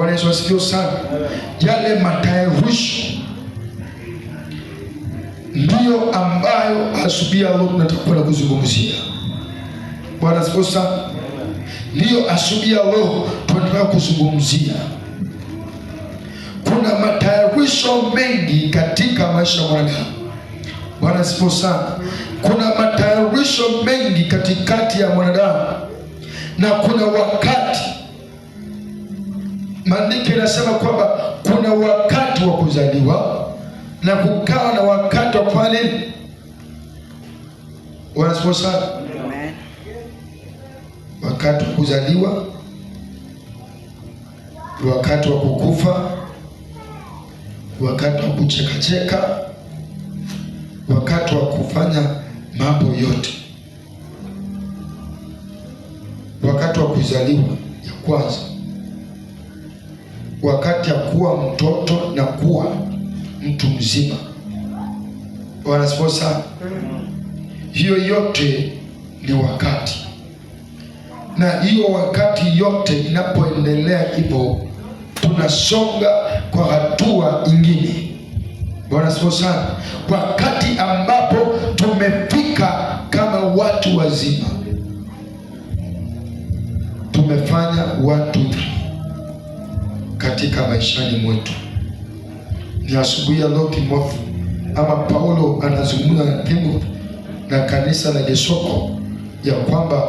Bwana Yesu asifiwe sana. Yale matayarisho ndiyo ambayo asubuhi ya leo tunatakwenda kuzungumzia. Bwana asifiwe sana. Ndiyo asubuhi ya leo tunataka kuzungumzia. Kuna matayarisho mengi katika maisha ya mwanadamu. Bwana asifiwe sana. Kuna matayarisho mengi katikati ya mwanadamu, na kuna wakati, maandiko yanasema kwamba kuna wakati wa kuzaliwa na kukawa na wakati wa kufanya nini? Bwana asifiwe sana. Wakati wa kuzaliwa, wakati wa kukufa, wakati wa kuchekacheka, wakati wa kufanya mambo yote. Wakati wa kuzaliwa ya kwanza, wakati ya kuwa mtoto na kuwa mtu mzima. Bwana asifiwe sana. Hiyo yote ni wakati, na hiyo wakati yote inapoendelea hivyo, tunasonga kwa hatua ingine. Bwana asifiwe sana. Wakati ambapo tumefika kama watu wazima, tumefanya watu katika maishani mwetu. Ni asubuhi ya leo Timotheo ama Paulo anazungumza na Timotheo na kanisa la Efeso ya kwamba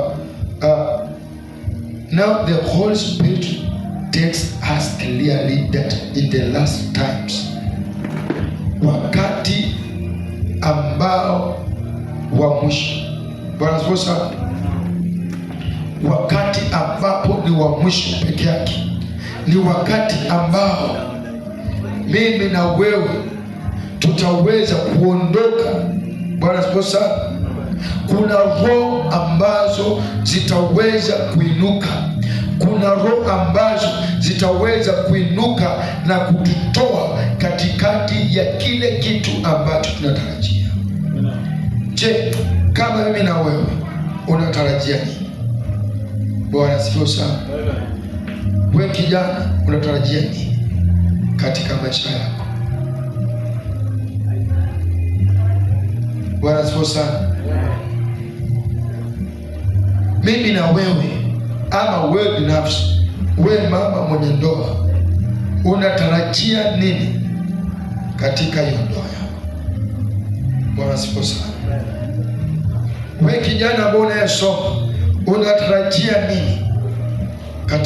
now the Holy Spirit takes us clearly that in the last times, wakati ambao wa mwisho. Bwana asifiwe sana. Wakati ambapo ni wa mwisho peke yake, ni wakati ambao mimi na wewe tutaweza kuondoka. Bwana asifiwe sana. Kuna roho ambazo zitaweza kuinuka, kuna roho ambazo zitaweza kuinuka na kututoa katikati ya kile kitu ambacho tunatarajia. Je, kama mimi na wewe unatarajia nini? Bwana asifiwe sana. Wewe kijana unatarajia nini katika maisha yako? Bwana asifiwe sana. Mimi na wewe, ama wewe binafsi, wewe mama mwenye ndoa, unatarajia nini katika hiyo ndoa yako? Bwana asifiwe sana. Wewe kijana ambaye unayesoma, unatarajia nini katika